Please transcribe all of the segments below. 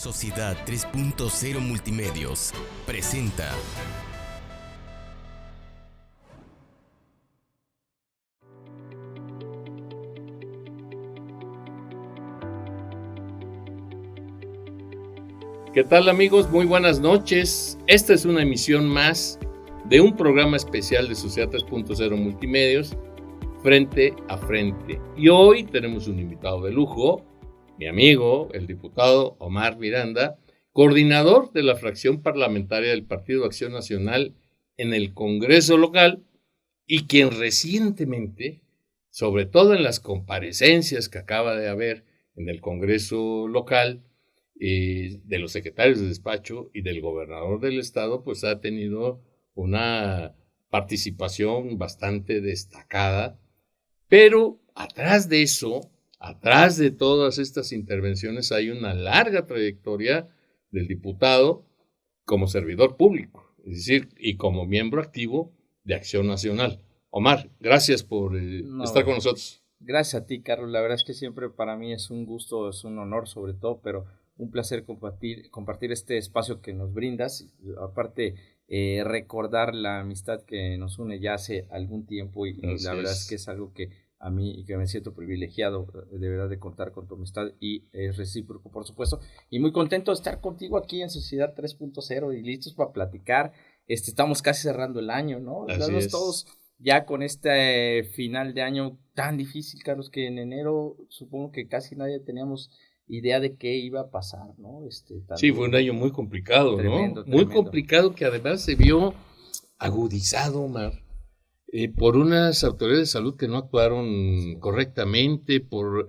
Sociedad 3.0 Multimedios presenta ¿Qué tal, amigos? Muy buenas noches. Esta es una emisión más de un programa especial de Sociedad 3.0 Multimedios, Frente a Frente. Y hoy tenemos un invitado de lujo, mi amigo, el diputado Omar Miranda, coordinador de la fracción parlamentaria del Partido Acción Nacional en el Congreso local y quien recientemente, sobre todo en las comparecencias que acaba de haber en el Congreso local, de los secretarios de despacho y del gobernador del estado, pues ha tenido una participación bastante destacada, pero atrás de eso, atrás de todas estas intervenciones hay una larga trayectoria del diputado como servidor público, es decir, y como miembro activo de Acción Nacional. Omar, gracias por estar con nosotros. Gracias a ti, Carlos. La verdad es que siempre para mí es un gusto, es un honor sobre todo, pero un placer compartir este espacio que nos brindas. Aparte, recordar la amistad que nos une ya hace algún tiempo y la verdad es que es algo que a mí y que me siento privilegiado de verdad de contar con tu amistad y es recíproco, por supuesto. Y muy contento de estar contigo aquí en Sociedad 3.0 y listos para platicar. Estamos casi cerrando el año, ¿no? Estamos todos ya con este final de año tan difícil, Carlos, que en enero supongo que casi nadie teníamos idea de qué iba a pasar, ¿no? Sí, fue un año muy complicado, tremendo, ¿no? Muy complicado, que además se vio agudizado, Omar, por unas autoridades de salud que no actuaron correctamente, por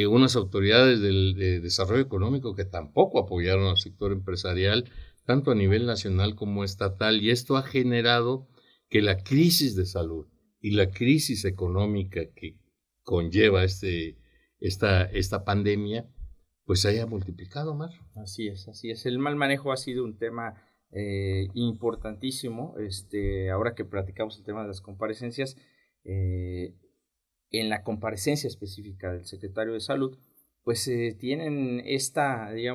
unas autoridades de desarrollo económico que tampoco apoyaron al sector empresarial, tanto a nivel nacional como estatal, y esto ha generado que la crisis de salud y la crisis económica que conlleva esta pandemia, pues se haya multiplicado, Omar. Así es. El mal manejo ha sido un tema importantísimo. Ahora que platicamos el tema de las comparecencias, en la comparecencia específica del secretario de Salud, pues tienen esta idea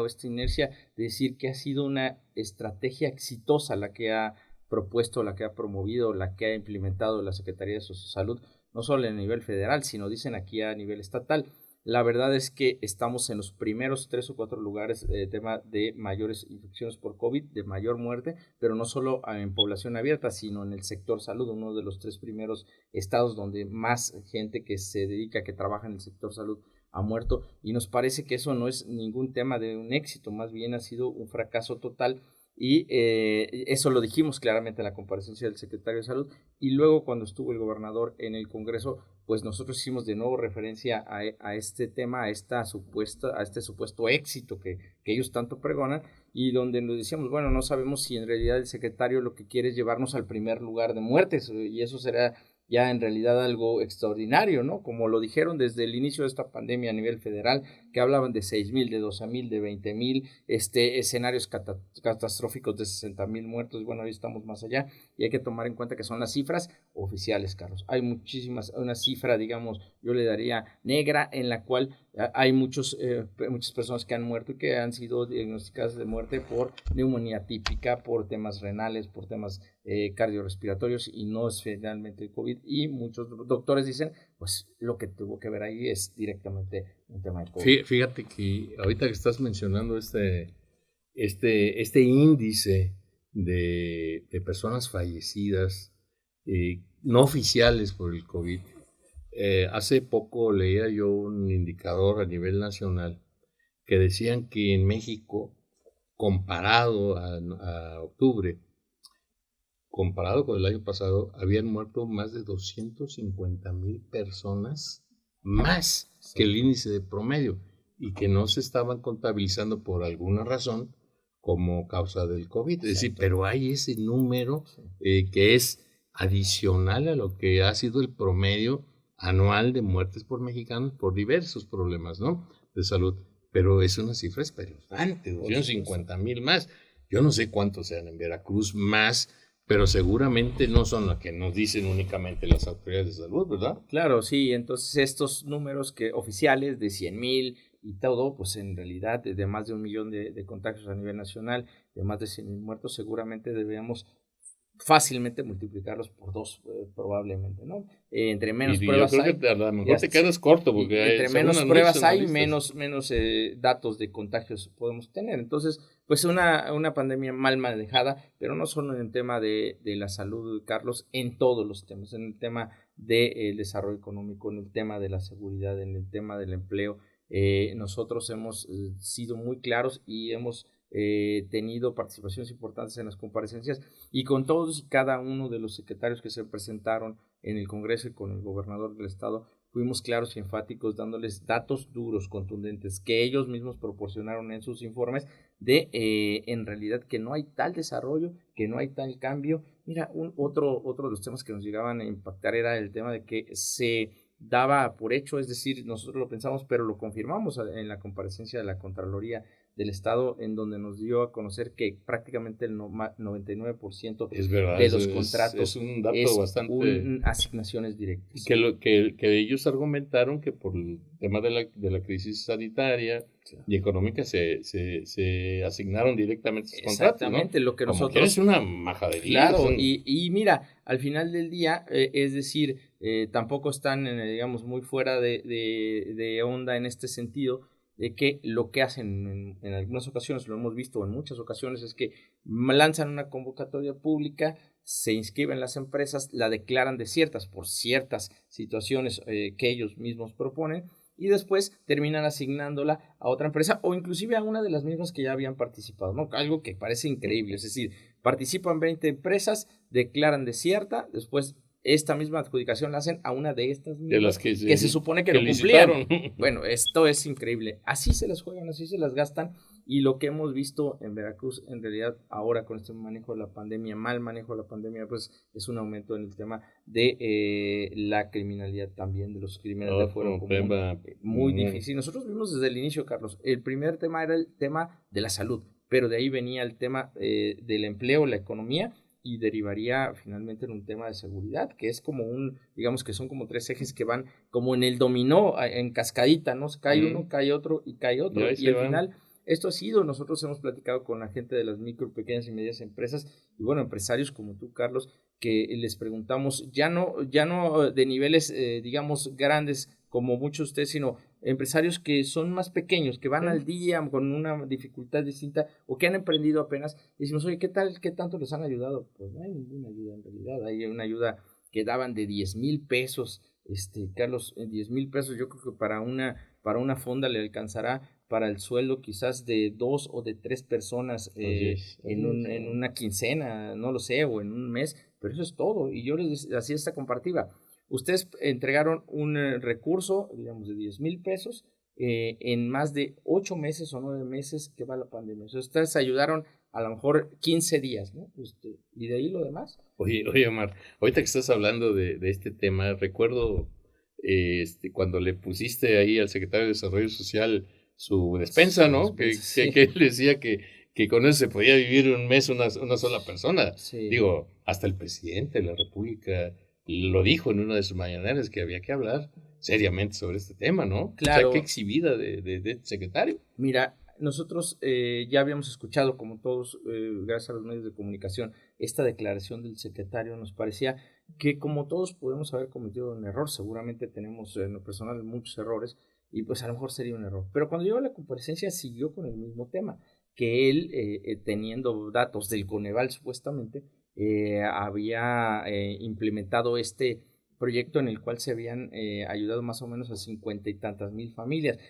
o esta inercia de decir que ha sido una estrategia exitosa la que ha propuesto, la que ha promovido, la que ha implementado la Secretaría de Salud, no solo a nivel federal, sino dicen aquí a nivel estatal. La verdad es que estamos en los primeros 3 o 4 lugares de tema de mayores infecciones por COVID, de mayor muerte, pero no solo en población abierta, sino en el sector salud, uno de los 3 primeros estados donde más gente que se dedica, que trabaja en el sector salud ha muerto, y nos parece que eso no es ningún tema de un éxito, más bien ha sido un fracaso total. Y eso lo dijimos claramente en la comparecencia del secretario de Salud, y luego cuando estuvo el gobernador en el Congreso, pues nosotros hicimos de nuevo referencia a este tema, a este supuesto éxito que ellos tanto pregonan, y donde nos decíamos, bueno, no sabemos si en realidad el secretario lo que quiere es llevarnos al primer lugar de muertes, y eso será ya en realidad algo extraordinario, ¿no? Como lo dijeron desde el inicio de esta pandemia a nivel federal, que hablaban de 6,000, de 12,000, de 20,000, escenarios catastróficos de 60,000 muertos. Bueno, hoy estamos más allá y hay que tomar en cuenta que son las cifras oficiales, Carlos. Hay una cifra, digamos, yo le daría negra, en la cual hay muchas personas que han muerto y que han sido diagnosticadas de muerte por neumonía típica, por temas renales, por temas cardiorrespiratorios, y no es finalmente el COVID, y muchos doctores dicen, pues lo que tuvo que ver ahí es directamente un tema de COVID. Fíjate que ahorita que estás mencionando este índice de personas fallecidas no oficiales por el COVID, hace poco leía yo un indicador a nivel nacional que decían que en México, comparado a octubre, comparado con el año pasado, habían muerto más de 250,000 personas más que el índice de promedio, y que no se estaban contabilizando por alguna razón como causa del COVID. Es decir, pero hay ese número que es adicional a lo que ha sido el promedio anual de muertes por mexicanos por diversos problemas, ¿no?, de salud. Pero es una cifra espeluznante, 250,000 más. Yo no sé cuántos sean en Veracruz más, pero seguramente no son lo que nos dicen únicamente las autoridades de salud, ¿verdad? Claro, sí. Entonces estos números oficiales de 100,000, y todo, pues en realidad de más de 1 millón de contagios a nivel nacional, de más de 100,000 muertos, seguramente deberíamos fácilmente multiplicarlos por 2, probablemente, ¿no? Entre menos Y yo pruebas creo hay, que a lo y mejor te hasta quedas corto, y porque entre según menos muchos pruebas hay, analistas. menos datos de contagios podemos tener. Entonces, pues una pandemia mal manejada, pero no solo en el tema de la salud, Carlos, en todos los temas, en el tema del desarrollo económico, en el tema de la seguridad, en el tema del empleo. Nosotros hemos sido muy claros y hemos tenido participaciones importantes en las comparecencias, y con todos y cada uno de los secretarios que se presentaron en el Congreso y con el gobernador del estado, fuimos claros y enfáticos dándoles datos duros, contundentes, que ellos mismos proporcionaron en sus informes de en realidad que no hay tal desarrollo, que no hay tal cambio. Mira, otro de los temas que nos llegaban a impactar era el tema de que se daba por hecho, es decir, nosotros lo pensamos, pero lo confirmamos en la comparecencia de la Contraloría del Estado, en donde nos dio a conocer que prácticamente el 99% Es verdad, de eso los es contratos un dato es bastante. asignaciones directas. Que ellos argumentaron que por el tema de la crisis sanitaria y económica se asignaron directamente esos contratos, ¿no? Exactamente, lo que Como que es nosotros, una majadería. claro, y mira, al final del día, es decir, tampoco están, digamos, muy fuera de onda en este sentido, de que lo que hacen en algunas ocasiones, lo hemos visto en muchas ocasiones, es que lanzan una convocatoria pública, se inscriben las empresas, la declaran desiertas por ciertas situaciones que ellos mismos proponen, y después terminan asignándola a otra empresa o inclusive a una de las mismas que ya habían participado, ¿no? Algo que parece increíble, es decir, participan 20 empresas, declaran desierta, después esta misma adjudicación la hacen a una de estas De las mismas que se supone que lo cumplían. licitaron. Bueno, esto es increíble. Así se las juegan, así se las gastan, y lo que hemos visto en Veracruz, en realidad, ahora con este manejo de la pandemia, mal manejo de la pandemia, pues es un aumento en el tema de la criminalidad también, de los crímenes de fuero común, muy difícil. Nosotros vimos desde el inicio, Carlos, el primer tema era el tema de la salud, pero de ahí venía el tema del empleo, la economía, y derivaría finalmente en un tema de seguridad, que es como digamos que son como 3 ejes que van como en el dominó, en cascadita, ¿no? Cae uno, cae otro y cae otro, y al final esto ha sido, nosotros hemos platicado con la gente de las micro, pequeñas y medianas empresas, y bueno, empresarios como tú, Carlos, que les preguntamos, ya no de niveles, digamos, grandes como muchos de ustedes, sino empresarios que son más pequeños, que van al día con una dificultad distinta o que han emprendido apenas, y decimos, oye, ¿qué tanto les han ayudado? Pues no hay ninguna ayuda en realidad, hay una ayuda que daban de 10,000 pesos, Carlos, 10,000 pesos, yo creo que para una fonda le alcanzará para el sueldo quizás de 2 o de 3 personas en una quincena, no lo sé, o en un mes, pero eso es todo, y yo les hacía esta comparativa. Ustedes entregaron un recurso, digamos, de 10,000 pesos en más de 8 meses o 9 meses que va la pandemia. O sea, ustedes ayudaron a lo mejor 15 días, ¿no? Y de ahí lo demás. Oye, Omar, ahorita que estás hablando de este tema, recuerdo cuando le pusiste ahí al secretario de Desarrollo Social su despensa, ¿no? Que él decía que con eso se podía vivir un mes una sola persona. Sí. Digo, hasta el presidente de la República lo dijo en una de sus mañaneras, que había que hablar seriamente sobre este tema, ¿no? Claro. O sea, qué exhibida de este secretario. Mira, nosotros ya habíamos escuchado, como todos, gracias a los medios de comunicación, esta declaración del secretario. Nos parecía que como todos podemos haber cometido un error, seguramente tenemos en lo personal muchos errores, y pues a lo mejor sería un error. Pero cuando llegó a la comparecencia siguió con el mismo tema, que él, teniendo datos del Coneval supuestamente, había implementado este proyecto en el cual se habían ayudado más o menos a 50 y tantas mil familias,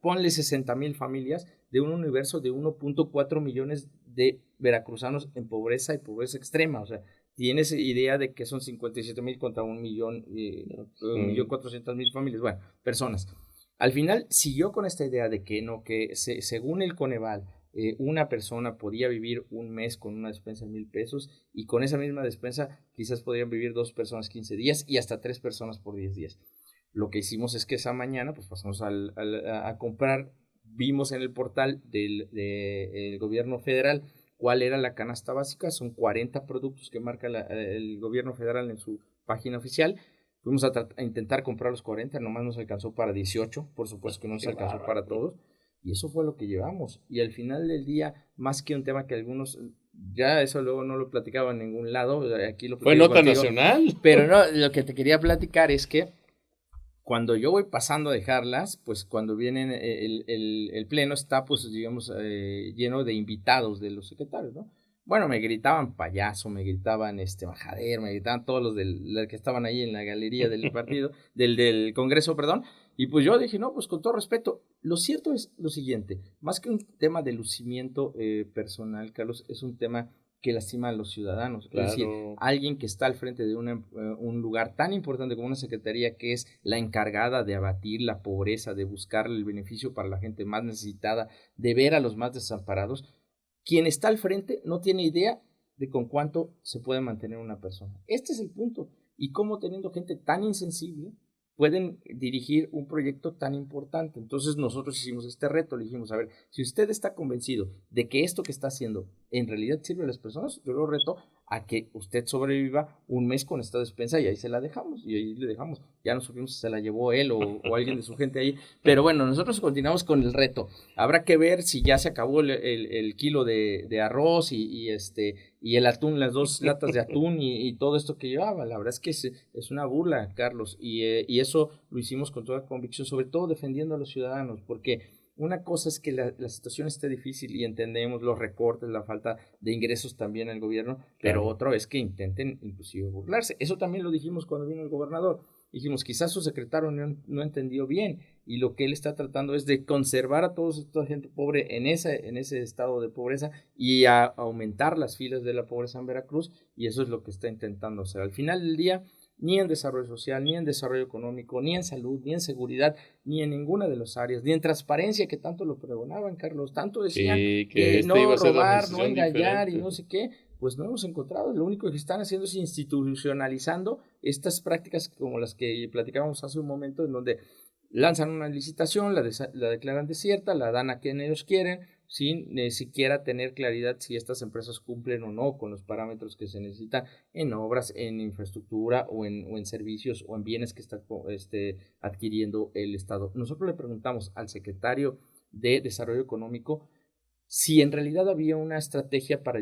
ponle 60,000 familias de un universo de 1.4 millones de veracruzanos en pobreza y pobreza extrema. O sea, tienes idea de que son 57,000 contra 1,400,000 familias, bueno, personas. Al final siguió con esta idea de que no, según el Coneval, una persona podía vivir un mes con una despensa de 1,000 pesos, y con esa misma despensa quizás podrían vivir 2 personas 15 días y hasta 3 personas por 10 días. Lo que hicimos es que esa mañana pues pasamos a comprar, vimos en el portal del gobierno federal cuál era la canasta básica. Son 40 productos que marca el gobierno federal en su página oficial. Fuimos a intentar comprar los 40, nomás nos alcanzó para 18, por supuesto que no nos alcanzó para todos, y eso fue lo que llevamos. Y al final del día, más que un tema que algunos, ya eso luego no lo platicaba en ningún lado, aquí lo ¿Fue nota nacional? Pero no, lo que te quería platicar es que cuando yo voy pasando a dejarlas, pues cuando vienen el pleno está, pues digamos, lleno de invitados de los secretarios, ¿no? Bueno, me gritaban payaso, me gritaban majadero, me gritaban todos los que estaban ahí en la galería del partido, del Congreso, perdón. Y pues yo dije, no, pues con todo respeto. Lo cierto es lo siguiente, más que un tema de lucimiento personal, Carlos, es un tema que lastima a los ciudadanos. Claro. Es decir, alguien que está al frente de un lugar tan importante como una secretaría que es la encargada de abatir la pobreza, de buscar el beneficio para la gente más necesitada, de ver a los más desamparados, quien está al frente no tiene idea de con cuánto se puede mantener una persona. Este es el punto. Y cómo teniendo gente tan insensible pueden dirigir un proyecto tan importante. Entonces nosotros hicimos este reto, le dijimos, a ver, si usted está convencido de que esto que está haciendo en realidad sirve a las personas, yo lo reto a que usted sobreviva un mes con esta despensa y ahí se la dejamos, y ahí le dejamos. Ya no supimos si se la llevó él o alguien de su gente ahí, pero bueno, nosotros continuamos con el reto. Habrá que ver si ya se acabó el kilo de arroz y el atún, las 2 latas de atún y todo esto que llevaba. La verdad es que es una burla, Carlos, y eso lo hicimos con toda convicción, sobre todo defendiendo a los ciudadanos, porque una cosa es que la situación esté difícil y entendemos los recortes, la falta de ingresos también al gobierno, pero Claro. otro es que intenten inclusive burlarse. Eso también lo dijimos cuando vino el gobernador. Dijimos, quizás su secretario no entendió bien y lo que él está tratando es de conservar a toda esta gente pobre en ese estado de pobreza y a aumentar las filas de la pobreza en Veracruz, y eso es lo que está intentando hacer. Al final del día, ni en desarrollo social, ni en desarrollo económico, ni en salud, ni en seguridad, ni en ninguna de las áreas, ni en transparencia, que tanto lo pregonaban, Carlos, tanto decían que no iba a ser la robar, no administración engañar diferente. y no sé qué, pues no hemos encontrado. Lo único que están haciendo es institucionalizando estas prácticas como las que platicábamos hace un momento, en donde lanzan una licitación, la declaran desierta, la dan a quien ellos quieren, sin siquiera tener claridad si estas empresas cumplen o no con los parámetros que se necesitan en obras, en infraestructura o en servicios o en bienes que está adquiriendo el Estado. Nosotros le preguntamos al secretario de Desarrollo Económico si en realidad había una estrategia para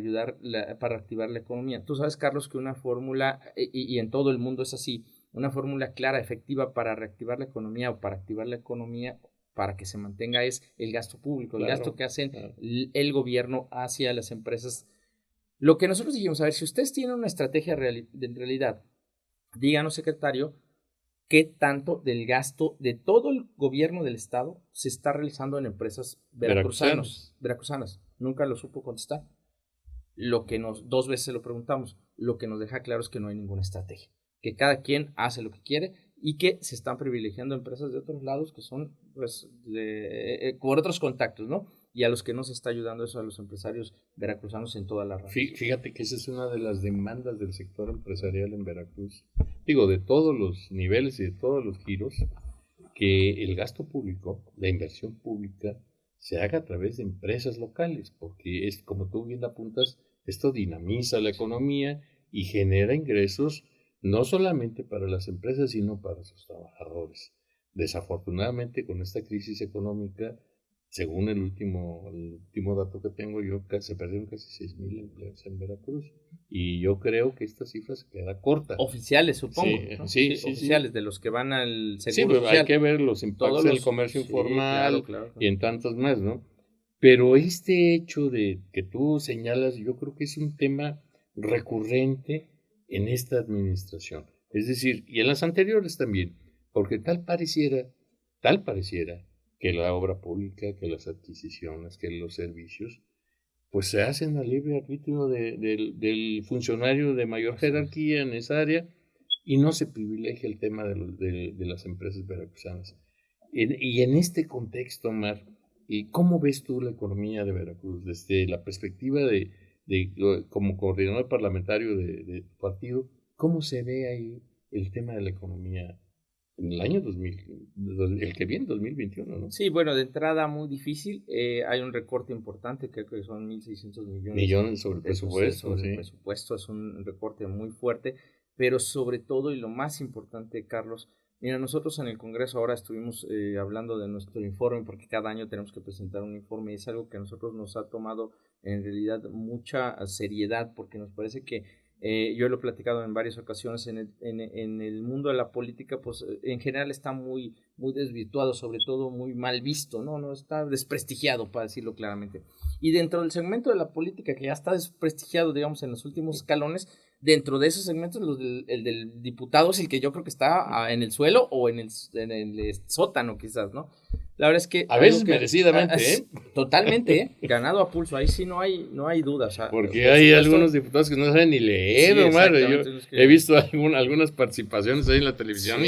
para activar la economía. Tú sabes, Carlos, que una fórmula, y en todo el mundo es así, una fórmula clara, efectiva para reactivar la economía o para activar la economía para que se mantenga es el gasto público, el gasto que hacen el gobierno hacia las empresas. Lo que nosotros dijimos, a ver, si ustedes tienen una estrategia en realidad, díganos, secretario, qué tanto del gasto de todo el gobierno del estado se está realizando en empresas veracruzanas. Nunca lo supo contestar. Lo que 2 veces se lo preguntamos, lo que nos deja claro es que no hay ninguna estrategia, que cada quien hace lo que quiere y que se están privilegiando empresas de otros lados que son, pues, por otros contactos, ¿no? Y a los que no se está ayudando eso a los empresarios veracruzanos en toda la región. Fíjate que esa es una de las demandas del sector empresarial en Veracruz. Digo, de todos los niveles y de todos los giros, que el gasto público, la inversión pública, se haga a través de empresas locales, porque es, como tú bien apuntas, esto dinamiza la economía y genera ingresos no solamente para las empresas, sino para sus trabajadores. Desafortunadamente, con esta crisis económica, según el último dato que tengo yo, se perdieron casi 6,000 empleos en Veracruz. Y yo creo que esta cifra se queda corta. Oficiales, supongo. Sí, ¿no? sí, oficiales, de los que van al Sí, seguro pero social. hay que ver los impactos en el comercio informal claro. y en tantos más, ¿no? Pero este hecho de que tú señalas, yo creo que es un tema recurrente en esta administración. Es decir, y en las anteriores también, porque tal pareciera que la obra pública, que las adquisiciones, que los servicios, pues se hacen a libre arbitrio del funcionario de mayor jerarquía en esa área y no se privilegia el tema de las empresas veracruzanas. Y en este contexto, Mar, ¿cómo ves tú la economía de Veracruz desde la perspectiva como coordinador parlamentario de tu partido? ¿Cómo se ve ahí el tema de la economía en el año 2000, el que viene, 2021, ¿no? Sí, bueno, de entrada muy difícil. Hay un recorte importante, creo que son 1,600 millones. Millones sobre el presupuesto, sobre sí. el presupuesto, es un recorte muy fuerte. pero sobre todo y lo más importante, Carlos, mira, nosotros en el Congreso ahora estuvimos hablando de nuestro informe, porque cada año tenemos que presentar un informe y es algo que a nosotros nos ha tomado en realidad mucha seriedad, porque nos parece que yo lo he platicado en varias ocasiones, en el mundo de la política, pues en general está muy, muy desvirtuado, sobre todo muy mal visto, ¿no? Está desprestigiado, para decirlo claramente. Y dentro del segmento de la política, que ya está desprestigiado, digamos, en los últimos escalones, dentro de esos segmentos, el del diputado es el que yo creo que está en el suelo o en el sótano, quizás, ¿no? La verdad es que... A veces merecidamente, Totalmente, ganado a pulso. Ahí sí no hay duda. O sea, porque hay algunos diputados que no saben ni leer, sí, Omar. Yo he visto algunas participaciones ahí en la televisión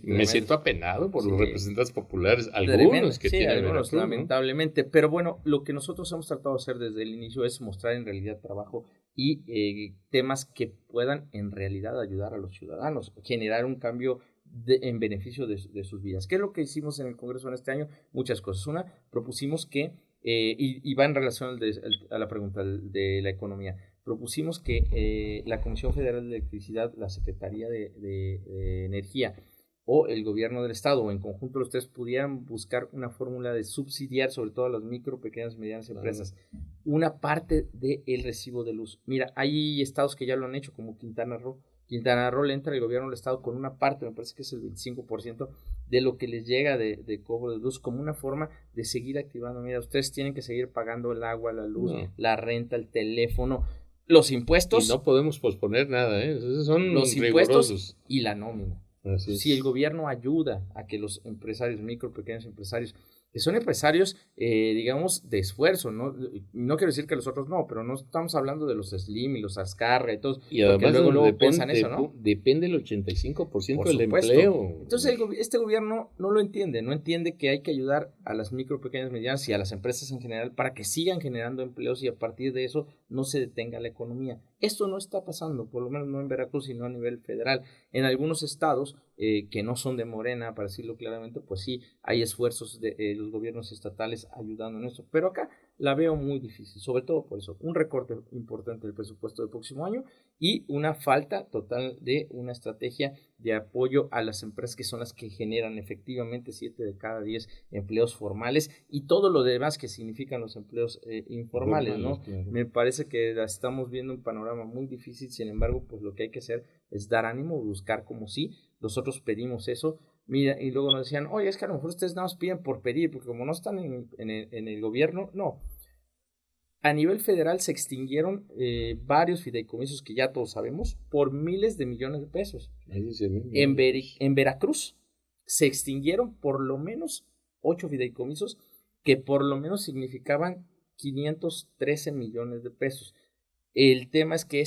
me siento apenado por los representantes populares, algunos que tienen algunos, Veracruz, lamentablemente. ¿No? Pero bueno, lo que nosotros hemos tratado de hacer desde el inicio es mostrar en realidad trabajo y temas que puedan en realidad ayudar a los ciudadanos, generar un cambio en beneficio de sus vidas. ¿Qué es lo que hicimos en el Congreso en este año? Muchas cosas. Una, propusimos que, y va en relación a la pregunta de la economía, propusimos que la Comisión Federal de Electricidad, la Secretaría de Energía o el gobierno del estado o en conjunto los tres pudieran buscar una fórmula de subsidiar sobre todo a las micro, pequeñas y medianas empresas una parte del recibo de luz. Mira, hay estados que ya lo han hecho como Quintana Roo. Quintana Roo le entra el gobierno del estado con una parte, me parece que es el 25% de lo que les llega de cobro de luz, como una forma de seguir activando. Mira, ustedes tienen que seguir pagando el agua, la luz, la renta, el teléfono, los impuestos. Y no podemos posponer nada, esos son los rigurosos. Impuestos y la nómina. Si el gobierno ayuda a que los empresarios, micro, pequeños empresarios, que son empresarios, digamos, de esfuerzo, ¿no? No quiero decir que los otros no, pero no estamos hablando de los Slim y los Azcarra y todos, y además luego piensan eso, ¿no? Depende el 85% del empleo. Entonces este gobierno no lo entiende, no entiende que hay que ayudar a las micro, pequeñas, medianas y a las empresas en general para que sigan generando empleos y a partir de eso no se detenga la economía. Esto no está pasando, por lo menos no en Veracruz, sino a nivel federal. En algunos estados que no son de Morena, para decirlo claramente, pues sí, hay esfuerzos de los gobiernos estatales ayudando en eso, pero acá la veo muy difícil, sobre todo por eso, un recorte importante del presupuesto del próximo año y una falta total de una estrategia de apoyo a las empresas que son las que generan efectivamente 7 de cada 10 empleos formales y todo lo demás que significan los empleos informales, ¿no? Claro. Me parece que estamos viendo un panorama muy difícil, sin embargo, pues lo que hay que hacer es dar ánimo, buscar como sí, nosotros pedimos eso, mira, y luego nos decían, oye, es que a lo mejor ustedes nada más piden por pedir, porque como no están en el gobierno, no. A nivel federal se extinguieron varios fideicomisos que ya todos sabemos por miles de millones de pesos. En Veracruz se extinguieron por lo menos 8 fideicomisos que por lo menos significaban 513 millones de pesos. El tema es que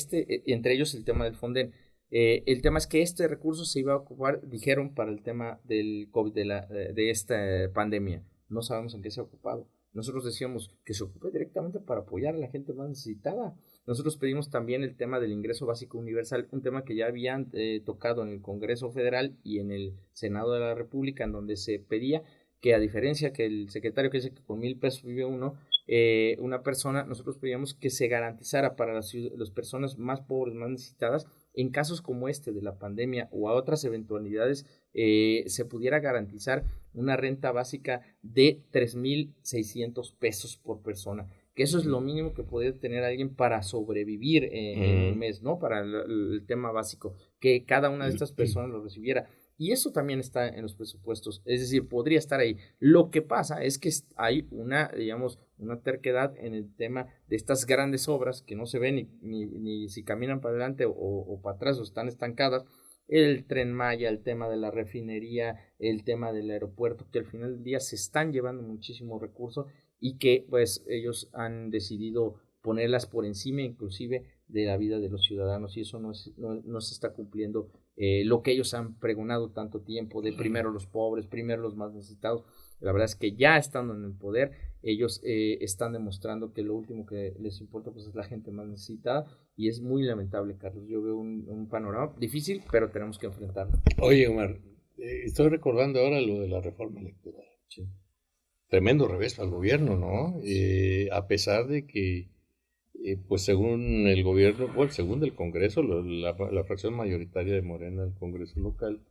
entre ellos el tema del Fonden, el tema es que este recurso se iba a ocupar, dijeron, para el tema del COVID, de esta pandemia. No sabemos en qué se ha ocupado. Nosotros decíamos que se ocupe directamente para apoyar a la gente más necesitada. Nosotros pedimos también el tema del ingreso básico universal, un tema que ya habían tocado en el Congreso Federal y en el Senado de la República, en donde se pedía que, a diferencia que el secretario que dice que con 1,000 pesos vive una persona, nosotros pedíamos que se garantizara para las personas más pobres, más necesitadas, en casos como este de la pandemia o a otras eventualidades, se pudiera garantizar una renta básica de 3,600 pesos por persona, que eso es lo mínimo que podría tener alguien para sobrevivir en un mes, ¿no? Para el tema básico, que cada una de estas personas lo recibiera. Y eso también está en los presupuestos, es decir, podría estar ahí. Lo que pasa es que hay una terquedad en el tema de estas grandes obras que no se ven ni si caminan para adelante o para atrás o están estancadas. El Tren Maya, el tema de la refinería, el tema del aeropuerto, que al final del día se están llevando muchísimos recursos y que pues ellos han decidido ponerlas por encima inclusive de la vida de los ciudadanos y eso no se está cumpliendo lo que ellos han pregonado tanto tiempo de primero los pobres, primero los más necesitados. La verdad es que ya estando en el poder ellos están demostrando que lo último que les importa pues es la gente más necesitada y es muy lamentable, Carlos. Yo veo un panorama difícil, pero tenemos que enfrentarlo. Oye, Omar, estoy recordando ahora lo de la reforma electoral. Sí. Tremendo revés para el gobierno, ¿no? A pesar de que pues según el gobierno, bueno, según el Congreso, la fracción mayoritaria de Morena del Congreso local,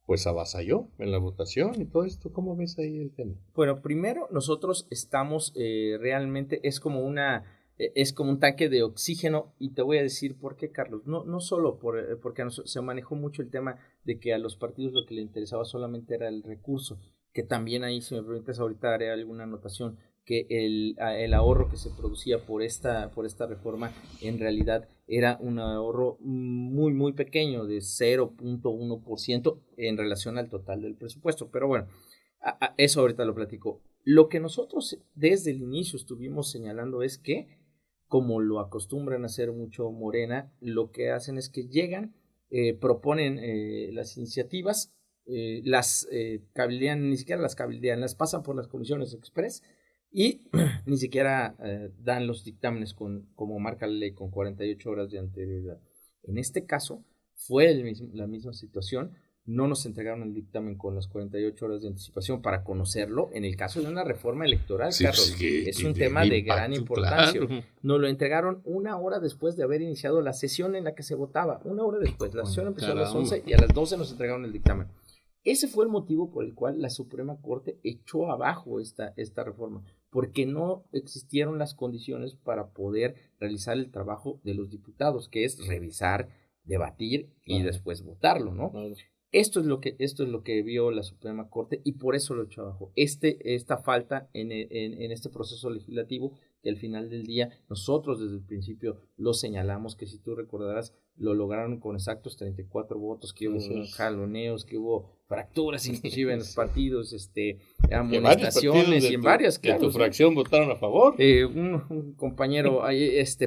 pues avasalló en la votación y todo esto. ¿Cómo ves ahí el tema? Bueno, primero nosotros estamos realmente, es como un tanque de oxígeno, y te voy a decir por qué, Carlos. No solo porque se manejó mucho el tema de que a los partidos lo que le interesaba solamente era el recurso, que también ahí, si me permites, ahorita haré alguna anotación, que el ahorro que se producía por esta reforma en realidad era un ahorro muy, muy pequeño, de 0.1% en relación al total del presupuesto. Pero bueno, eso ahorita lo platico. Lo que nosotros desde el inicio estuvimos señalando es que, como lo acostumbran a hacer mucho Morena, lo que hacen es que llegan, proponen las iniciativas, las cabildean, ni siquiera las cabildean, las pasan por las comisiones express y ni siquiera dan los dictámenes como marca la ley, con 48 horas de anterioridad. En este caso fue la misma situación. No nos entregaron el dictamen con las 48 horas de anticipación para conocerlo. En el caso de una reforma electoral, sí, Carlos, es un tema de gran importancia. Claro. Nos lo entregaron 1 hora después de haber iniciado la sesión en la que se votaba. 1 hora después. La sesión empezó a las 11 y a las 12 nos entregaron el dictamen. Ese fue el motivo por el cual la Suprema Corte echó abajo esta reforma, porque no existieron las condiciones para poder realizar el trabajo de los diputados, que es revisar, debatir y después votarlo, ¿no? Esto es lo que vio la Suprema Corte, y por eso lo echó abajo. Esta falta en este proceso legislativo, que al final del día nosotros desde el principio lo señalamos, que si tú recordarás, lo lograron con exactos 34 votos, que hubo jaloneos, que hubo fracturas inclusive en los partidos, amonestaciones y en varias, que tu fracción votaron a favor. Un compañero,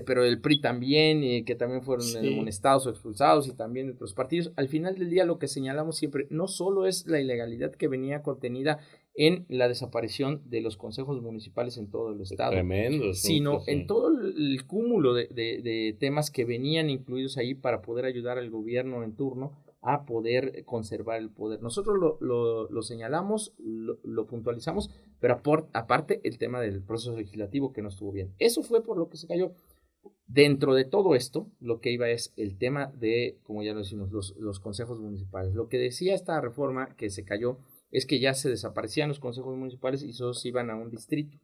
pero el PRI también, que también fueron amonestados o expulsados, y también de otros partidos. Al final del día lo que señalamos siempre no solo es la ilegalidad que venía contenida en la desaparición de los consejos municipales en todo el estado, tremendo, sino en todo el cúmulo de temas que venían incluidos ahí para poder ayudar al gobierno en turno a poder conservar el poder. Nosotros lo señalamos, lo puntualizamos, pero aparte el tema del proceso legislativo, que no estuvo bien. Eso fue por lo que se cayó. Dentro de todo esto, lo que iba es el tema de, como ya lo decimos, los consejos municipales. Lo que decía esta reforma que se cayó es que ya se desaparecían los consejos municipales y esos iban a un distrito.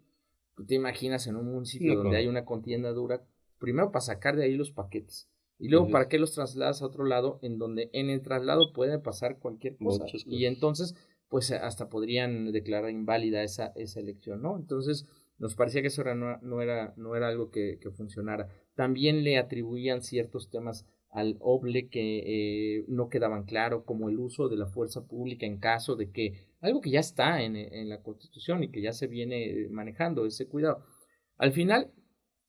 Tú te imaginas en un municipio donde hay una contienda dura, primero para sacar de ahí los paquetes, y luego para qué los trasladas a otro lado, en donde en el traslado puede pasar cualquier cosa, y entonces pues hasta podrían declarar inválida esa elección, ¿no? Entonces nos parecía que eso no era algo que funcionara. También le atribuían ciertos temas al OBLE que no quedaban claro, como el uso de la fuerza pública en caso de que, algo que ya está en la Constitución y que ya se viene manejando, ese cuidado. Al final,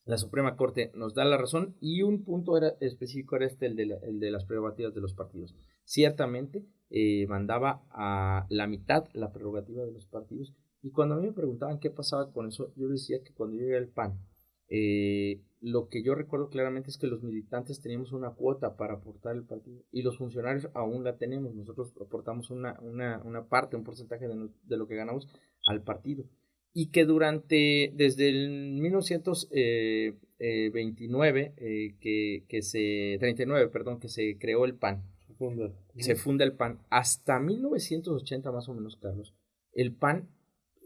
la Suprema Corte nos da la razón, y un punto específico era el de las prerrogativas de los partidos. Ciertamente mandaba a la mitad la prerrogativa de los partidos, y cuando a mí me preguntaban qué pasaba con eso, yo decía que cuando llega el PAN, lo que yo recuerdo claramente es que los militantes teníamos una cuota para aportar el partido, y los funcionarios aún la tenemos. Nosotros aportamos una parte, un porcentaje de lo que ganamos al partido, y que desde el 1929 que se creó el PAN, se funda el PAN, hasta 1980 más o menos, Carlos, el PAN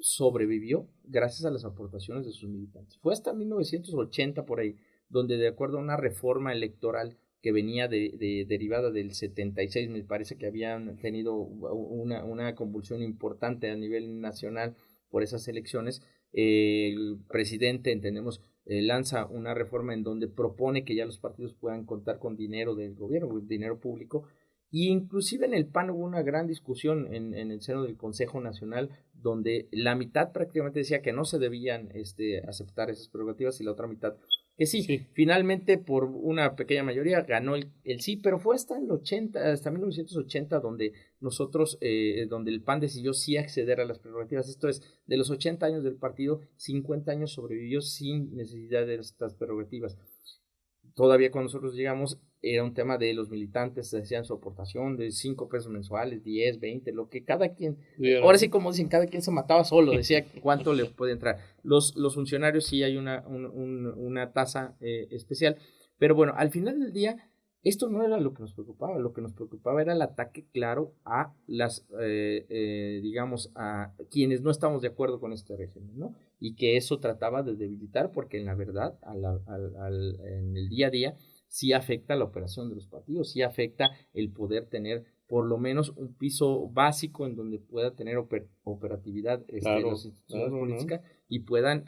sobrevivió gracias a las aportaciones de sus militantes. Fue hasta 1980 por ahí, donde, de acuerdo a una reforma electoral que venía derivada del 76, me parece que habían tenido una convulsión importante a nivel nacional por esas elecciones, el presidente, entendemos, lanza una reforma en donde propone que ya los partidos puedan contar con dinero del gobierno, dinero público. Y inclusive en el PAN hubo una gran discusión en el seno del Consejo Nacional, donde la mitad prácticamente decía que no se debían aceptar esas prerrogativas, y la otra mitad que sí. Finalmente, por una pequeña mayoría, ganó el sí, pero fue hasta 1980 donde nosotros, donde el PAN decidió sí acceder a las prerrogativas. Esto es, de los 80 años del partido, 50 años sobrevivió sin necesidad de estas prerrogativas. todavía cuando nosotros llegamos era un tema de los militantes, decían su aportación de 5 pesos mensuales, 10, 20, lo que cada quien, ahora sí como dicen, cada quien se mataba solo, decía cuánto le puede entrar. Los funcionarios sí hay una tasa especial, pero bueno, al final del día, esto no era lo que nos preocupaba era el ataque claro a digamos, a quienes no estamos de acuerdo con este régimen, ¿no? Y que eso trataba de debilitar, porque en la verdad, en el día a día, sí afecta la operación de los partidos, sí afecta el poder tener por lo menos un piso básico en donde pueda tener operatividad las instituciones políticas, ¿no? Y puedan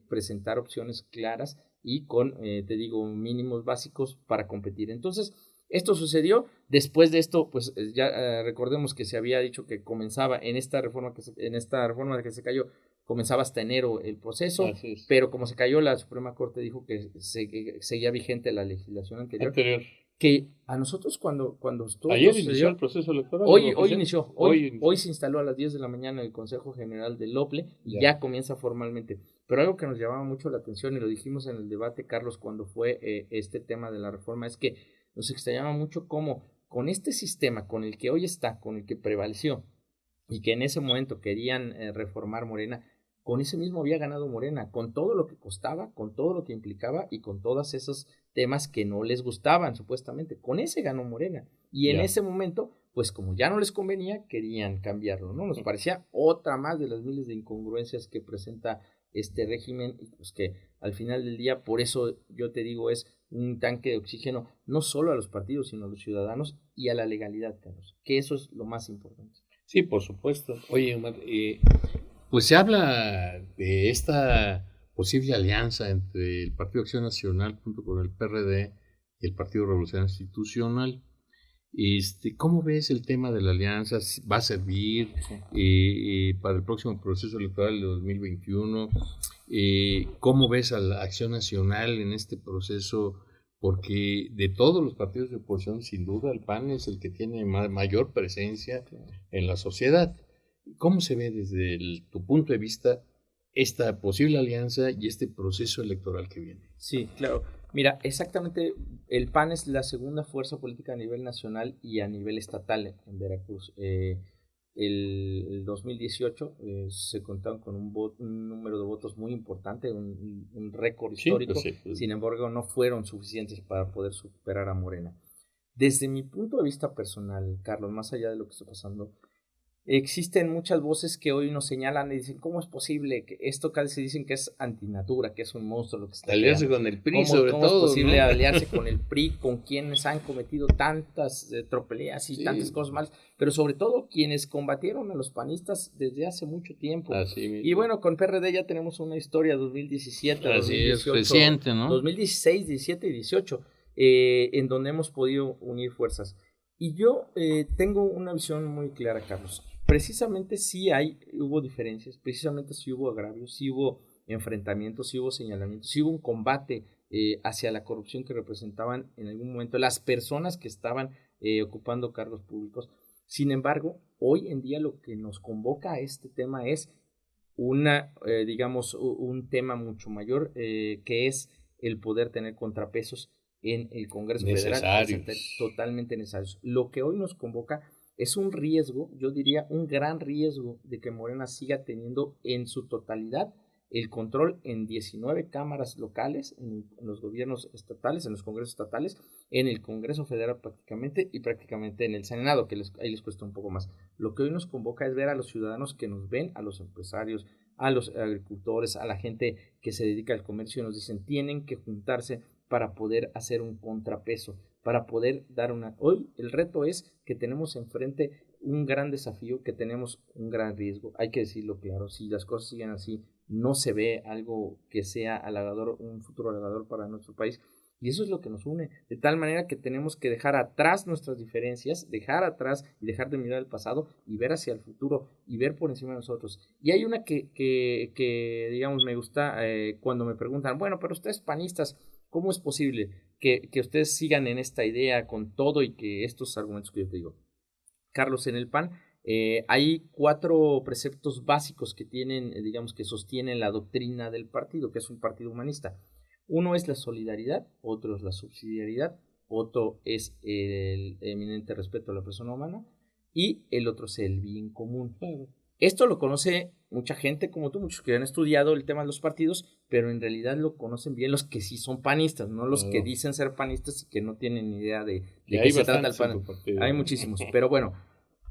presentar opciones claras y con, te digo, mínimos básicos para competir. Entonces, esto sucedió. Después de esto, pues ya recordemos que se había dicho que comenzaba en esta reforma que se cayó, comenzaba hasta enero el proceso, pero como se cayó, la Suprema Corte dijo que seguía vigente la legislación anterior. Que a nosotros cuando todo ayer inició el proceso electoral. Hoy se instaló a las 10 de la mañana el Consejo General del OPLE y ya comienza formalmente. Pero algo que nos llamaba mucho la atención, y lo dijimos en el debate, Carlos, cuando fue este tema de la reforma, es que nos extrañaba mucho cómo con este sistema, con el que hoy está, con el que prevaleció, y que en ese momento querían reformar Morena, con ese mismo había ganado Morena, con todo lo que costaba, con todo lo que implicaba y con todos esos temas que no les gustaban supuestamente. Con ese ganó Morena. Y en ese momento, pues como ya no les convenía, querían cambiarlo, ¿no? Nos parecía otra más de las miles de incongruencias que presenta este régimen, y pues que al final del día, por eso yo te digo, es un tanque de oxígeno no solo a los partidos, sino a los ciudadanos y a la legalidad, Carlos, que eso es lo más importante. Sí, por supuesto. Oye, Omar, pues se habla de esta posible alianza entre el Partido Acción Nacional junto con el PRD y el Partido Revolucionario Institucional. ¿Cómo ves el tema de la alianza? ¿Va a servir para el próximo proceso electoral de 2021? ¿Cómo ves a la Acción Nacional en este proceso? Porque de todos los partidos de oposición, sin duda, el PAN es el que tiene mayor presencia en la sociedad. ¿Cómo se ve desde tu punto de vista esta posible alianza y este proceso electoral que viene? Sí, claro. Mira, exactamente, el PAN es la segunda fuerza política a nivel nacional y a nivel estatal en Veracruz. El 2018 se contaron con un número de votos muy importante, un récord histórico. Pues. Sin embargo, no fueron suficientes para poder superar a Morena. Desde mi punto de vista personal, Carlos, más allá de lo que está pasando, existen muchas voces que hoy nos señalan y dicen, ¿cómo es posible que esto casi dicen que es antinatura, que es un monstruo lo que está aliarse con el PRI, sobre todo? ¿Cómo es posible aliarse con el PRI, con quienes han cometido tantas tropelías y tantas cosas malas? Pero sobre todo quienes combatieron a los panistas desde hace mucho tiempo. Y bueno, con PRD ya tenemos una historia, 2017, 2018, reciente, ¿no? 2016, 17 y 18, en donde hemos podido unir fuerzas. Y yo tengo una visión muy clara, Carlos. Precisamente sí hubo diferencias, precisamente sí hubo agravios, sí hubo enfrentamientos, sí hubo señalamientos, sí hubo un combate hacia la corrupción que representaban en algún momento las personas que estaban ocupando cargos públicos. Sin embargo, hoy en día lo que nos convoca a este tema es digamos, un tema mucho mayor, que es el poder tener contrapesos en el Congreso Federal, totalmente necesarios. Lo que hoy nos convoca es un riesgo, yo diría un gran riesgo, de que Morena siga teniendo en su totalidad el control en 19 cámaras locales, en los gobiernos estatales, en los congresos estatales, en el Congreso Federal prácticamente, y prácticamente en el Senado, que ahí les cuesta un poco más. Lo que hoy nos convoca es ver a los ciudadanos que nos ven, a los empresarios, a los agricultores, a la gente que se dedica al comercio, y nos dicen, tienen que juntarse para poder hacer un contrapeso, para poder dar Hoy el reto es que tenemos enfrente un gran desafío, que tenemos un gran riesgo, hay que decirlo claro, si las cosas siguen así, no se ve algo que sea halagador, un futuro halagador para nuestro país, y eso es lo que nos une, de tal manera que tenemos que dejar atrás nuestras diferencias, dejar atrás y dejar de mirar el pasado y ver hacia el futuro y ver por encima de nosotros. Y hay una que digamos, me gusta cuando me preguntan, bueno, pero ustedes panistas, ¿cómo es posible que ustedes sigan en esta idea con todo y que estos argumentos que yo te digo? Carlos, en el PAN hay 4 preceptos básicos que tienen, digamos, que sostienen la doctrina del partido, que es un partido humanista. Uno es la solidaridad, otro es la subsidiariedad, otro es el eminente respeto a la persona humana y el otro es el bien común. Esto lo conoce mucha gente como tú, muchos que han estudiado el tema de los partidos, pero en realidad lo conocen bien los que sí son panistas, no los que dicen ser panistas y que no tienen ni idea de qué se trata el pan. Hay muchísimos, pero bueno.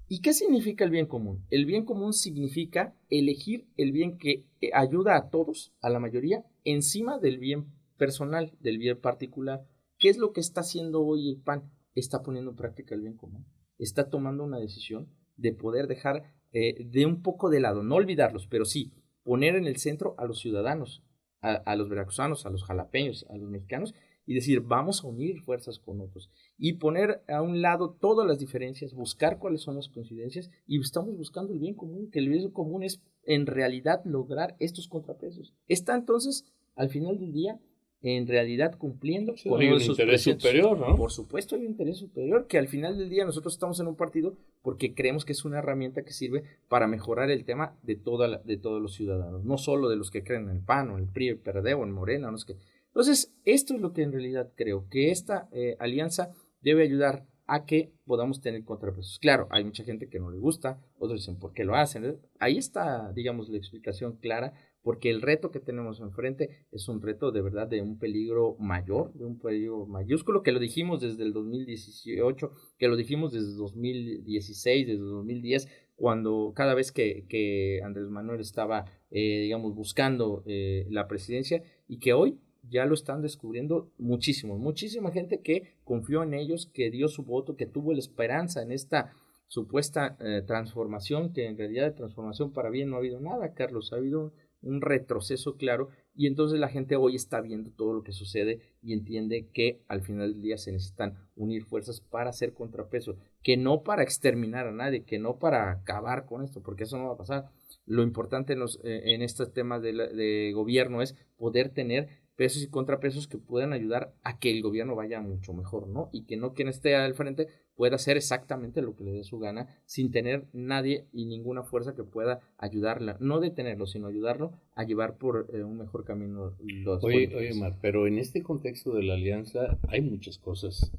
¿Y qué significa el bien común? El bien común significa elegir el bien que ayuda a todos, a la mayoría, encima del bien personal, del bien particular. ¿Qué es lo que está haciendo hoy el PAN? Está poniendo en práctica el bien común. Está tomando una decisión de poder dejar de un poco de lado, no olvidarlos, pero sí poner en el centro a los ciudadanos, a los veracruzanos, a los jalapeños, a los mexicanos, y decir, vamos a unir fuerzas con otros y poner a un lado todas las diferencias, buscar cuáles son las coincidencias y estamos buscando el bien común, que el bien común es en realidad lograr estos contrapesos. Está entonces, al final del día, en realidad cumpliendo con un interés superior, ¿no? Por supuesto hay un interés superior, que al final del día nosotros estamos en un partido porque creemos que es una herramienta que sirve para mejorar el tema de todos los ciudadanos, no solo de los que creen en el PAN o en el PRI, el PRD o en Morena, no es que... Entonces, esto es lo que en realidad creo, que esta alianza debe ayudar a que podamos tener contrapesos. Claro, hay mucha gente que no le gusta, otros dicen, ¿por qué lo hacen? Ahí está, digamos, la explicación clara, porque el reto que tenemos enfrente es un reto de verdad de un peligro mayor, de un peligro mayúsculo, que lo dijimos desde el 2018, que lo dijimos desde 2016, desde 2010, cuando cada vez que Andrés Manuel estaba, digamos, buscando la presidencia, y que hoy ya lo están descubriendo muchísima gente que confió en ellos, que dio su voto, que tuvo la esperanza en esta supuesta transformación, que en realidad de transformación para bien no ha habido nada, Carlos, ha habido un retroceso claro, y entonces la gente hoy está viendo todo lo que sucede y entiende que al final del día se necesitan unir fuerzas para hacer contrapeso, que no para exterminar a nadie, que no para acabar con esto, porque eso no va a pasar. Lo importante en estos temas de gobierno es poder tener pesos y contrapesos que puedan ayudar a que el gobierno vaya mucho mejor, ¿no? Y que no quien esté al frente pueda hacer exactamente lo que le dé su gana sin tener nadie y ninguna fuerza que pueda ayudarla, no detenerlo, sino ayudarlo a llevar por un mejor camino los políticos. Oye, Mar, pero en este contexto de la alianza hay muchas cosas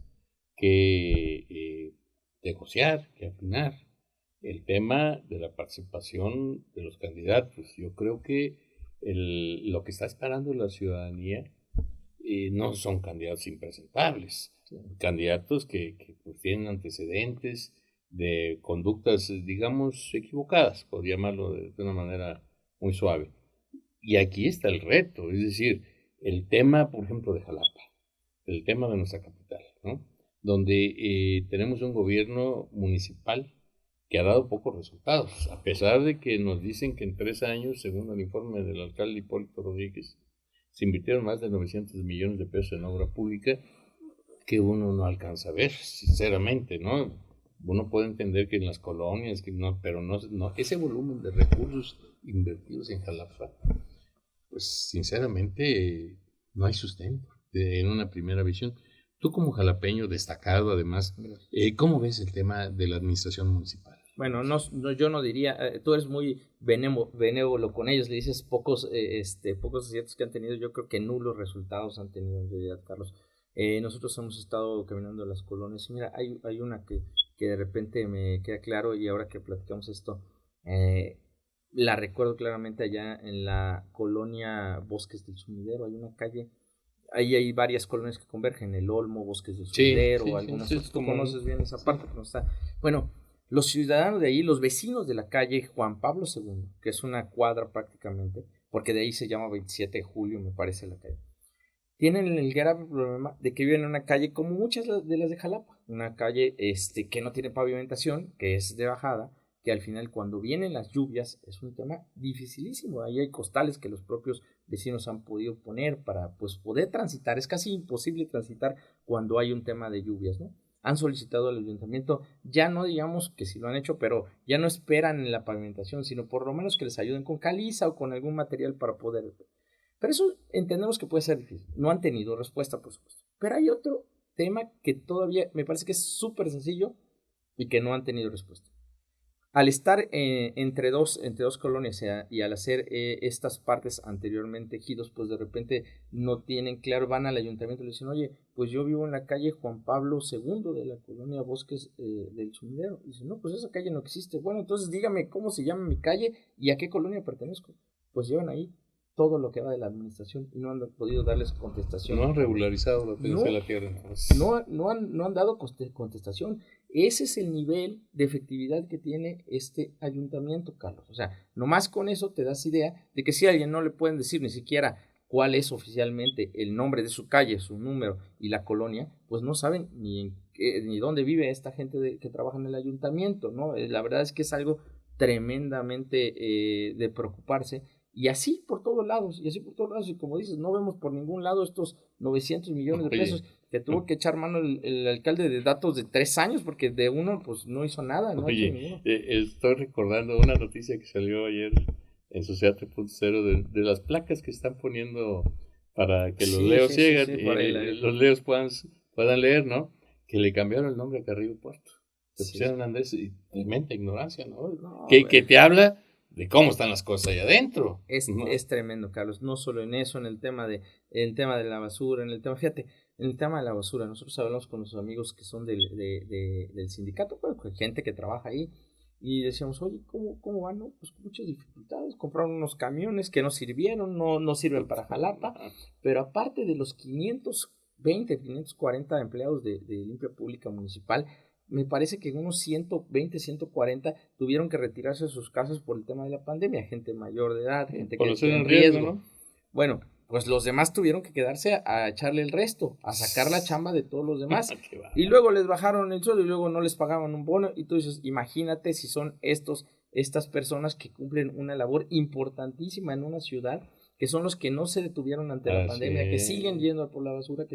que negociar, que afinar. El tema de la participación de los candidatos, yo creo que lo que está esperando la ciudadanía no son candidatos impresentables, candidatos que pues, tienen antecedentes de conductas, digamos, equivocadas, por llamarlo de una manera muy suave. Y aquí está el reto, es decir, el tema, por ejemplo, de Jalapa, el tema de nuestra capital, ¿no? Donde tenemos un gobierno municipal que ha dado pocos resultados, a pesar de que nos dicen que en 3 años, según el informe del alcalde Hipólito Rodríguez, se invirtieron más de 900 millones de pesos en obra pública, que uno no alcanza a ver, sinceramente, ¿no? Uno puede entender que en las colonias, que no, pero no, ese volumen de recursos invertidos en Jalapa, pues sinceramente no hay sustento en una primera visión. Tú como jalapeño destacado, además, ¿cómo ves el tema de la administración municipal? Bueno, yo no diría, tú eres muy benévolo con ellos, le dices pocos aciertos que han tenido, yo creo que nulos resultados han tenido en realidad, Carlos. Nosotros hemos estado caminando en las colonias y mira, hay una que de repente me queda claro y ahora que platicamos esto, la recuerdo claramente allá en la colonia Bosques del Sumidero, hay una calle. Ahí hay varias colonias que convergen, el Olmo, Bosques del Sumidero, algunas otras. Tú conoces bien esa parte, pero no está. Bueno, los ciudadanos de ahí, los vecinos de la calle Juan Pablo II, que es una cuadra prácticamente, porque de ahí se llama 27 de julio, me parece la calle, tienen el grave problema de que viven en una calle como muchas de las de Jalapa, una calle que no tiene pavimentación, que es de bajada, que al final cuando vienen las lluvias es un tema dificilísimo. Ahí hay costales que los propios vecinos han podido poner para pues poder transitar. Es casi imposible transitar cuando hay un tema de lluvias, ¿no? Han solicitado al ayuntamiento, ya no digamos que si lo han hecho, pero ya no esperan en la pavimentación, sino por lo menos que les ayuden con caliza o con algún material para poder. Pero eso entendemos que puede ser difícil. No han tenido respuesta, por supuesto. Pero hay otro tema que todavía me parece que es súper sencillo y que no han tenido respuesta. Al estar entre dos colonias y al hacer estas partes anteriormente ejidos, pues de repente no tienen claro, van al ayuntamiento y le dicen, oye, pues yo vivo en la calle Juan Pablo II de la colonia Bosques del Sumidero. Y dicen, no, pues esa calle no existe. Bueno, entonces dígame cómo se llama mi calle y a qué colonia pertenezco. Pues llevan ahí todo lo que va de la administración y no han podido darles contestación. No han regularizado la tenencia de la tierra. No han dado contestación. Ese es el nivel de efectividad que tiene este ayuntamiento, Carlos. O sea, nomás con eso te das idea de que si a alguien no le pueden decir ni siquiera cuál es oficialmente el nombre de su calle, su número y la colonia, pues no saben ni dónde vive esta gente que trabaja en el ayuntamiento, ¿no? La verdad es que es algo tremendamente de preocuparse. Y así por todos lados, y como dices, no vemos por ningún lado estos 900 millones de pesos que tuvo que echar mano el alcalde de datos de 3 años, porque de uno pues no hizo nada. No Oye, hizo ninguno. Estoy recordando una noticia que salió ayer en Sociedad 3.0 de las placas que están poniendo para que los leos lleguen, los leos puedan leer, ¿no? Que le cambiaron el nombre a Carrillo Puerto. Se pusieron Andrés, y tremenda ignorancia, ¿no? Que te habla de cómo están las cosas ahí adentro. Es tremendo, Carlos, no solo en eso, en el tema de la basura, en el tema de la basura, nosotros hablamos con nuestros amigos que son del sindicato, pues, gente que trabaja ahí, y decíamos, oye, ¿cómo van? No, pues con muchas dificultades, compraron unos camiones que no sirvieron, no sirven para Jalapa, pero aparte de los 540 empleados de limpia pública municipal, me parece que unos 120, 140 tuvieron que retirarse de sus casas por el tema de la pandemia, gente mayor de edad, gente que está en riesgo, ¿no? Bueno, pues los demás tuvieron que quedarse a echarle el resto, a sacar la chamba de todos los demás. Y luego les bajaron el sueldo y luego no les pagaban un bono. Y tú dices, imagínate si son estas personas que cumplen una labor importantísima en una ciudad, que son los que no se detuvieron ante la pandemia, que siguen yendo por la basura,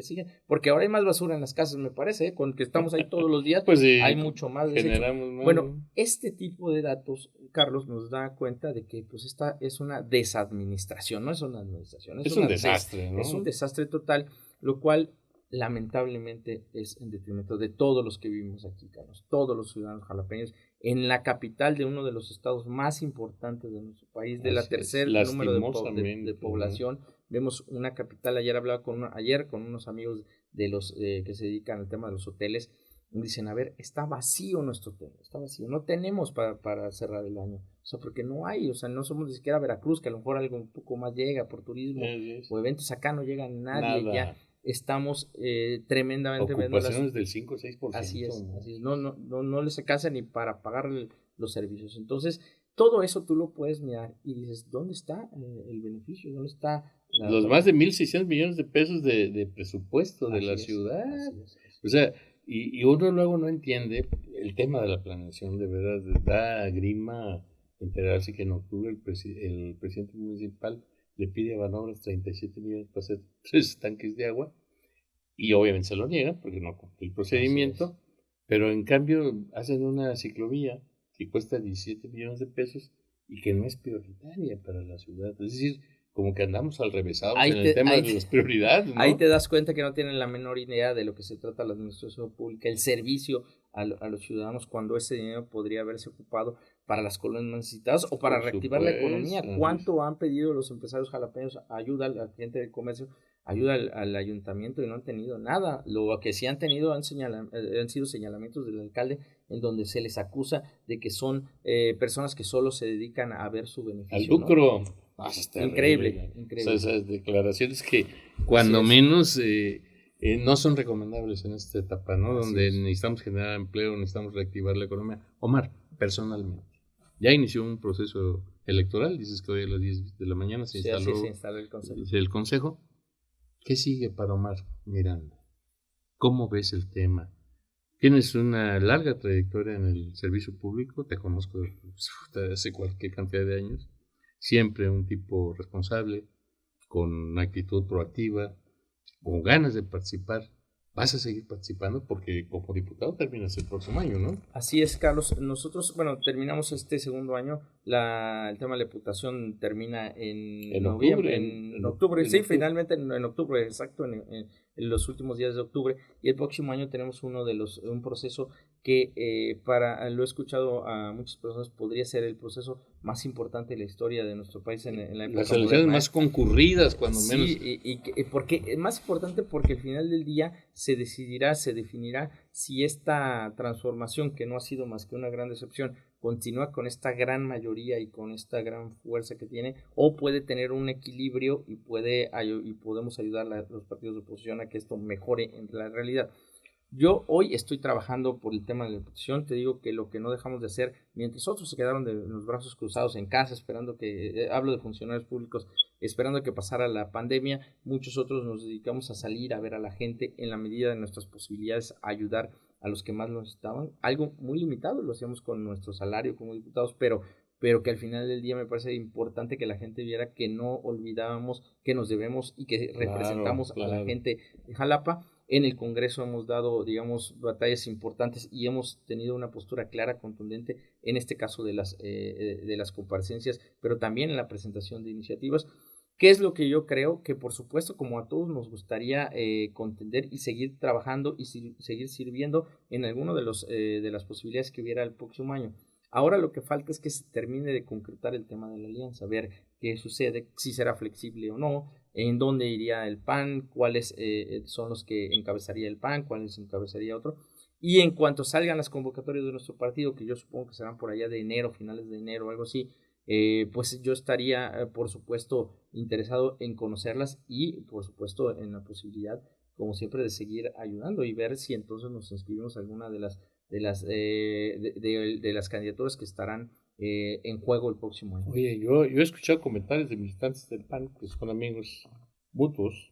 porque ahora hay más basura en las casas, me parece, con que estamos ahí todos los días, pues sí, hay mucho más desecho. Bueno, este tipo de datos, Carlos, nos da cuenta de que pues esta es una desadministración, no es una administración, es un desastre, ¿no? Es un desastre total, lo cual lamentablemente es en detrimento de todos los que vivimos aquí, Carlos, todos los ciudadanos jalapeños, en la capital de uno de los estados más importantes de nuestro país, de la tercer número de población. Vemos una capital, ayer hablaba con unos amigos de los que se dedican al tema de los hoteles, dicen, a ver, está vacío nuestro hotel, está vacío, no tenemos para cerrar el año, o sea, porque no hay, o sea, no somos ni siquiera Veracruz, que a lo mejor algo un poco más llega por turismo, o eventos acá no llega nadie, ya estamos tremendamente ocupaciones del 5 o 6%. Así es, no les alcanza ni para pagar los servicios. Entonces, todo eso tú lo puedes mirar y dices, ¿dónde está el beneficio? ¿Dónde está los más de 1,600 millones de pesos de presupuesto de la ciudad? Así es. O sea, y uno luego no entiende el tema de la planeación, de verdad, da grima enterarse que en octubre el presidente municipal le pide a Banobras 37 millones para hacer 3 tanques de agua y obviamente se lo niegan porque no cumple el procedimiento, pero en cambio hacen una ciclovía que cuesta 17 millones de pesos y que no es prioritaria para la ciudad. Es decir, como que andamos al revésados en el tema de las prioridades, ¿no? Ahí te das cuenta que no tienen la menor idea de lo que se trata la administración pública, el servicio a los ciudadamos, cuando ese dinero podría haberse ocupado para las colonias más necesitadas o para reactivar la economía. ¿Cuánto han pedido los empresarios jalapeños ayuda a la gente del comercio, ayuda al ayuntamiento, y no han tenido nada? Lo que sí han tenido han sido señalamientos del alcalde en donde se les acusa de que son personas que solo se dedican a ver su beneficio, al lucro, ¿no? Increíble. O sea, esas declaraciones que cuando menos no son recomendables en esta etapa, ¿no? Donde necesitamos generar empleo, necesitamos reactivar la economía. Omar, personalmente, ya inició un proceso electoral, dices que hoy a las 10 de la mañana se instaló el consejo. ¿Qué sigue para Omar Miranda? ¿Cómo ves el tema? Tienes una larga trayectoria en el servicio público, te conozco desde hace cualquier cantidad de años, siempre un tipo responsable, con actitud proactiva, con ganas de participar. Vas a seguir participando porque como diputado terminas el próximo año, ¿no? Así es, Carlos. Nosotros, terminamos este segundo año. El tema de la diputación termina en noviembre, en octubre, sí, finalmente en octubre, exacto, en los últimos días de octubre, y el próximo año tenemos un proceso que lo he escuchado a muchas personas, podría ser el proceso más importante de la historia de nuestro país en la época las elecciones moderna, más concurridas, cuando menos. Sí, porque es más importante porque al final del día se definirá si esta transformación, que no ha sido más que una gran decepción, continúa con esta gran mayoría y con esta gran fuerza que tiene, o puede tener un equilibrio y podemos ayudar a los partidos de oposición a que esto mejore en la realidad. Yo hoy estoy trabajando por el tema de la oposición, te digo que lo que no dejamos de hacer, mientras otros se quedaron de los brazos cruzados en casa, esperando hablo de funcionarios públicos, esperando que pasara la pandemia, muchos otros nos dedicamos a salir a ver a la gente en la medida de nuestras posibilidades, a ayudar a los que más lo necesitaban, algo muy limitado, lo hacíamos con nuestro salario como diputados, pero que al final del día me parece importante que la gente viera que no olvidábamos que nos debemos y que representamos a la gente de Jalapa. En el Congreso hemos dado, digamos, batallas importantes y hemos tenido una postura clara, contundente, en este caso de las comparecencias, pero también en la presentación de iniciativas. ¿Qué es lo que yo creo? Que por supuesto, como a todos nos gustaría contender y seguir trabajando y seguir sirviendo en alguno de las posibilidades que hubiera el próximo año. Ahora lo que falta es que se termine de concretar el tema de la alianza, ver qué sucede, si será flexible o no, en dónde iría el PAN, cuáles son los que encabezaría el PAN, cuáles encabezaría otro. Y en cuanto salgan las convocatorias de nuestro partido, que yo supongo que serán por allá de enero, finales de enero, algo así, pues yo estaría, por supuesto, interesado en conocerlas y, por supuesto, en la posibilidad, como siempre, de seguir ayudando y ver si entonces nos inscribimos a alguna de las candidaturas que estarán en juego el próximo año. Oye, yo he escuchado comentarios de militantes del PAN, que son amigos mutuos,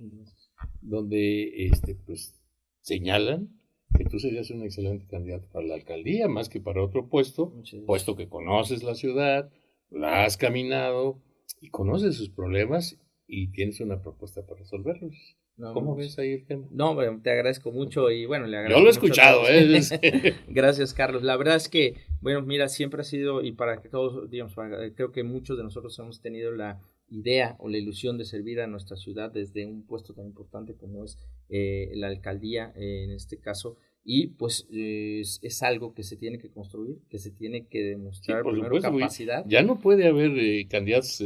donde pues señalan que tú serías un excelente candidato para la alcaldía, más que para otro puesto, puesto que conoces la ciudad, la has caminado y conoces sus problemas y tienes una propuesta para resolverlos. No, ¿Cómo ves ahí el tema? No, bueno, te agradezco mucho y bueno, le agradezco. Yo lo he escuchado, Gracias, Carlos. La verdad es que, bueno, mira, siempre ha sido, y para que todos, digamos, creo que muchos de nosotros hemos tenido la idea o la ilusión de servir a nuestra ciudad desde un puesto tan importante como es la alcaldía, en este caso, y pues es algo que se tiene que construir, que se tiene que demostrar, por primero, supuesto, capacidad. Ya no puede haber candidatos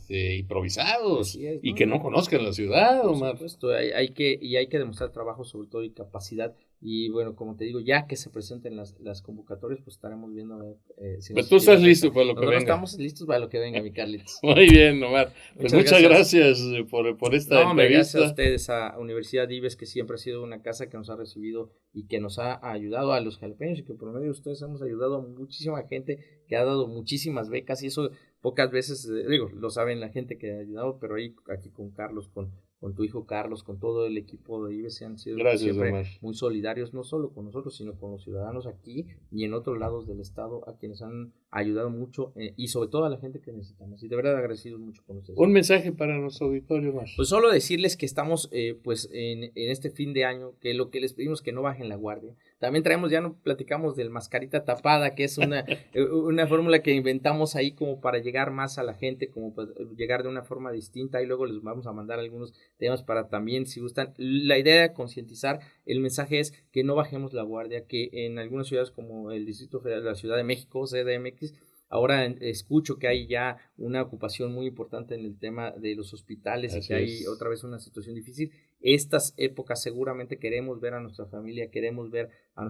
improvisados Es, y que no conozcan la ciudad, Omar. Por supuesto, hay que demostrar trabajo, sobre todo, y capacidad. Y bueno, como te digo, ya que se presenten las convocatorias, pues estaremos viendo. Pero tú estás listo para lo que venga. Estamos listos para lo que venga, mi Carlitos. Muy bien, Omar. Pues muchas gracias por esta entrevista. Gracias a ustedes, a Universidad Ives, que siempre ha sido una casa que nos ha recibido y que nos ha ayudado a los jalapeños, y que por medio de ustedes hemos ayudado a muchísima gente, que ha dado muchísimas becas, y eso pocas veces, lo saben la gente que ha ayudado, pero ahí aquí con Carlos, con tu hijo Carlos, con todo el equipo de IBES, han sido siempre Omar. Muy solidarios, no solo con nosotros, sino con los ciudadanos aquí y en otros lados del estado, a quienes han ayudado mucho, y sobre todo a la gente que necesitamos, y de verdad agradecidos mucho con ustedes. Un mensaje para nuestro auditorio, Omar. Pues solo decirles que estamos pues en este fin de año, que lo que les pedimos que no bajen la guardia. También traemos, ya no platicamos del mascarita tapada, que es una fórmula que inventamos ahí como para llegar más a la gente, como para llegar de una forma distinta, y luego les vamos a mandar algunos temas para también, si gustan. La idea de concientizar, el mensaje es que no bajemos la guardia, que en algunas ciudades como el Distrito Federal, la Ciudad de México, CDMX, ahora escucho que hay ya una ocupación muy importante en el tema de los hospitales. Así y que hay otra vez una situación difícil. Estas épocas seguramente queremos ver a nuestra familia, queremos ver a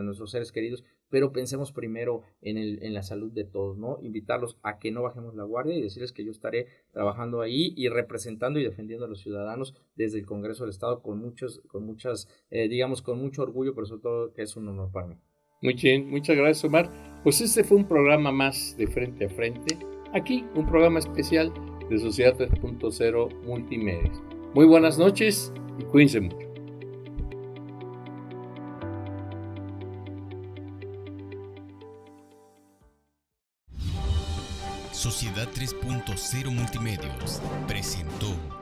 nuestros seres queridos, pero pensemos primero en la salud de todos, ¿no? Invitarlos a que no bajemos la guardia y decirles que yo estaré trabajando ahí y representando y defendiendo a los ciudadanos desde el Congreso del Estado con mucho orgullo, pero sobre todo que es un honor para mí. Muy bien, muchas gracias, Omar. Pues este fue un programa más de Frente a Frente. Aquí, un programa especial de Sociedad 3.0 Multimedios. Muy buenas noches y cuídense mucho. Sociedad 3.0 Multimedios presentó